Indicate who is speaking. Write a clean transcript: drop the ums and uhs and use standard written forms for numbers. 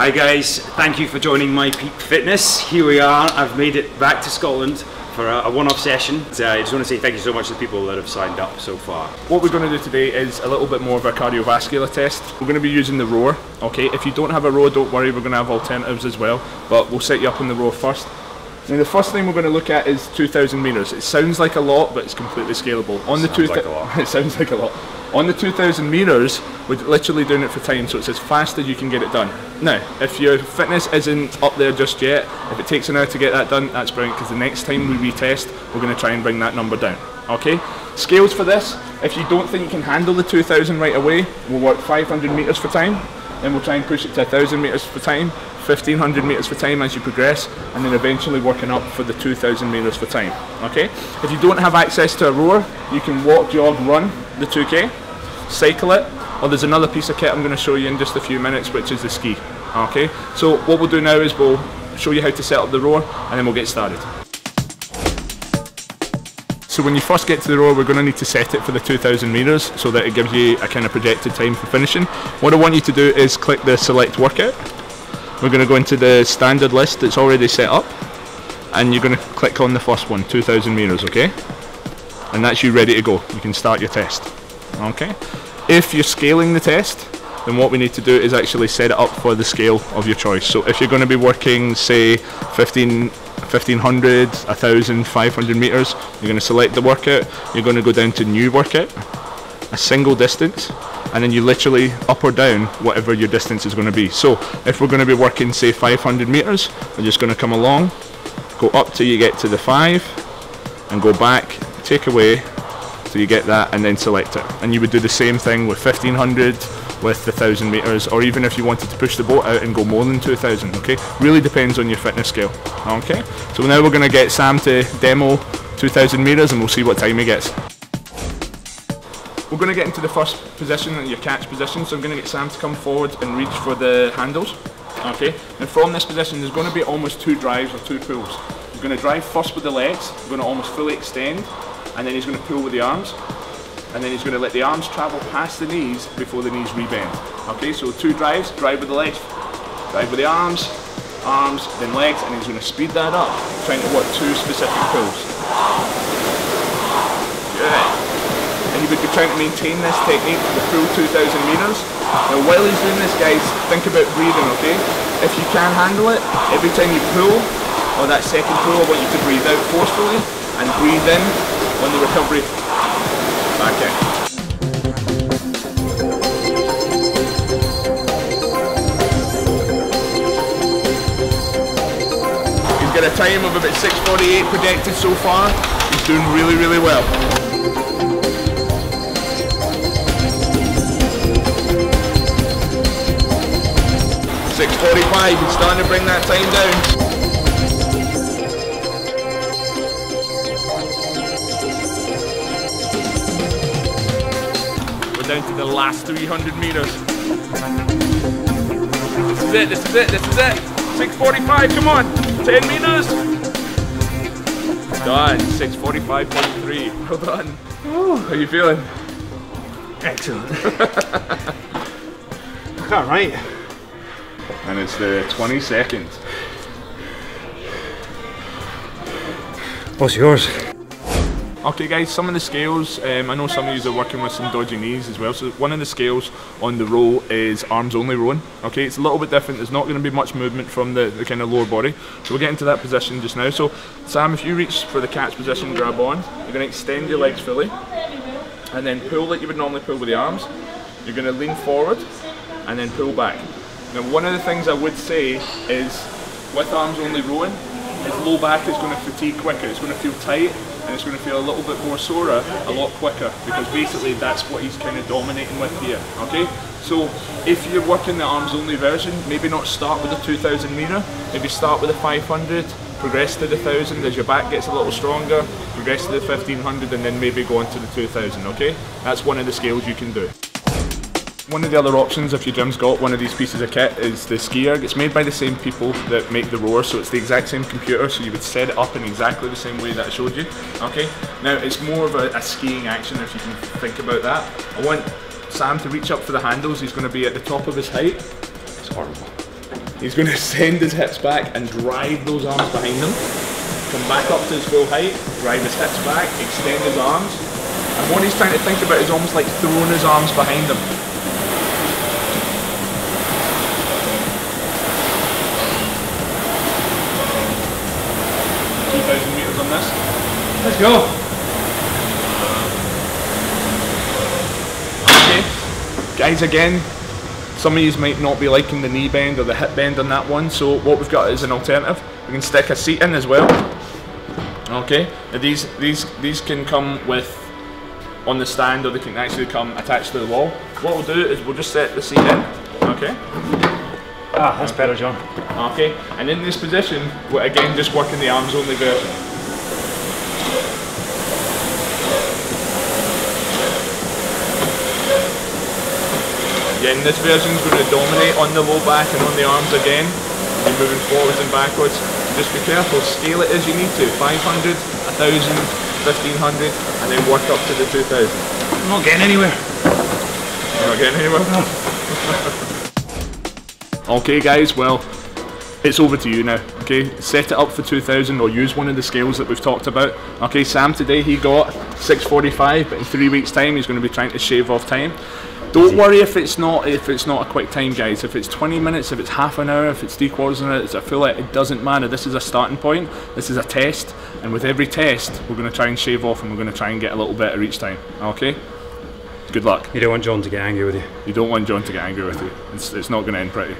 Speaker 1: Hi guys, thank you for joining My Peak Fitness. Here we are, I've made it back to Scotland for a one-off session. I just want to say thank you so much to the people that have signed up so far.
Speaker 2: What we're going to do today is a little bit more of a cardiovascular test. We're going to be using the rower, okay? If you don't have a rower, don't worry, we're going to have alternatives as well, but we'll set you up on the rower first. Now the first thing we're going to look at is 2,000 metres. It sounds like a lot, but it's completely scalable. It sounds like a lot. On the 2,000 metres, we're literally doing it for time, so it's as fast as you can get it done. Now, if your fitness isn't up there just yet, if it takes an hour to get that done, that's brilliant, because the next time we retest, we're going to try and bring that number down. Okay? Scales for this, if you don't think you can handle the 2,000 right away, we'll work 500 metres for time, then we'll try and push it to 1,000 metres for time, 1,500 metres for time as you progress, and then eventually working up for the 2,000 metres for time. Okay? If you don't have access to a rower, you can walk, jog, run the 2K, cycle it, or there's another piece of kit I'm going to show you in just a few minutes, which is the ski. Okay? So what we'll do now is we'll show you how to set up the rower, and then we'll get started. So when you first get to the rower, we're going to need to set it for the 2,000 metres so that it gives you a kind of projected time for finishing. What I want you to do is click the select workout. We're going to go into the standard list that's already set up, and you're going to click on the first one, 2,000 metres, okay? And that's you ready to go. You can start your test. Okay? If you're scaling the test, then what we need to do is actually set it up for the scale of your choice. So if you're going to be working, say, 1,500, 1,000, 500 metres, you're going to select the workout, you're going to go down to new workout, a single distance, and then you literally up or down whatever your distance is going to be. So if we're going to be working, say, 500 metres, we're just going to come along, go up till you get to the 5, and go back, take away till you get that, and then select it. And you would do the same thing with 1,500, with the 1,000 metres, or even if you wanted to push the boat out and go more than 2,000, okay? Really depends on your fitness scale, okay? So now we're going to get Sam to demo 2,000 metres and we'll see what time he gets. We're going to get into the first position, your catch position, so I'm going to get Sam to come forward and reach for the handles, okay? And from this position there's going to be almost 2 drives or 2 pulls. He's going to drive first with the legs, we're going to almost fully extend, and then he's going to pull with the arms. And then he's going to let the arms travel past the knees before the knees rebend. Okay, so 2 drives, drive with the legs, drive with the arms, then legs, and he's going to speed that up, trying to work 2 specific pulls. Good. And he would be trying to maintain this technique for the full 2,000 metres. Now while he's doing this, guys, think about breathing, okay? If you can handle it, every time you pull, or that second pull, I want you to breathe out forcefully, and breathe in on the recovery. Back in. He's got a time of about 6:48 projected so far. He's doing really, really well. 6:45, he's starting to bring that time down. Down to the last 300 metres. This is it, this is it, this is it. 6:45, come on, 10 metres. Done, 6:45.3, well done. Oh, how are you feeling?
Speaker 3: Excellent. Alright.
Speaker 2: And it's the 22nd.
Speaker 3: What's yours?
Speaker 2: Okay guys, some of the scales, I know some of you are working with some dodgy knees as well, so one of the scales on the row is arms only rowing. Okay, it's a little bit different, there's not going to be much movement from the kind of lower body, so we'll get into that position just now. So Sam, if you reach for the catch position, grab on, you're going to extend your legs fully, and then pull like you would normally pull with the arms. You're going to lean forward, and then pull back. Now one of the things I would say is, with arms only rowing, is low back is going to fatigue quicker, it's going to feel tight, and it's going to feel a little bit more sore a lot quicker, because basically that's what he's kind of dominating with here, okay? So if you're working the arms only version, maybe not start with the 2,000 metre, maybe start with the 500, progress to the 1,000 as your back gets a little stronger, progress to the 1,500, and then maybe go on to the 2,000, okay? That's one of the scales you can do. One of the other options, if your gym's got one of these pieces of kit, is the ski erg. It's made by the same people that make the rower, so it's the exact same computer, so you would set it up in exactly the same way that I showed you. Okay, now it's more of a skiing action, if you can think about that. I want Sam to reach up for the handles. He's going to be at the top of his height. It's horrible. He's going to send his hips back and drive those arms behind him. Come back up to his full height, drive his hips back, extend his arms. And what he's trying to think about is almost like throwing his arms behind him. 2,000 meters on this.
Speaker 1: Let's go.
Speaker 2: Okay, guys, again, some of you might not be liking the knee bend or the hip bend on that one, so what we've got is an alternative. We can stick a seat in as well. Okay, now these can come with on the stand, or they can actually come attached to the wall. What we'll do is we'll just set the seat in. Okay.
Speaker 1: Ah, that's better, John.
Speaker 2: Okay, and in this position, we're again just working the arms only version. Again, this version is going to dominate on the low back and on the arms again. You're moving forwards and backwards. Just be careful, scale it as you need to. 500, 1,000, 1,500, and then work up to the 2,000.
Speaker 1: I'm not getting anywhere.
Speaker 2: You're not getting anywhere? Okay guys, well, it's over to you now. Okay, set it up for 2,000 or use one of the scales that we've talked about. Okay, Sam today he got 6:45, but in 3 weeks' time he's going to be trying to shave off time. Don't worry if it's not a quick time, guys. If it's 20 minutes, if it's half an hour, if it's 3/4 of an hour, it's a full hour, it doesn't matter. This is a starting point. This is a test, and with every test, we're going to try and shave off, and we're going to try and get a little better each time. Okay. Good luck.
Speaker 1: You don't want John to get angry with you.
Speaker 2: You don't want John to get angry with you. It's not going to end pretty.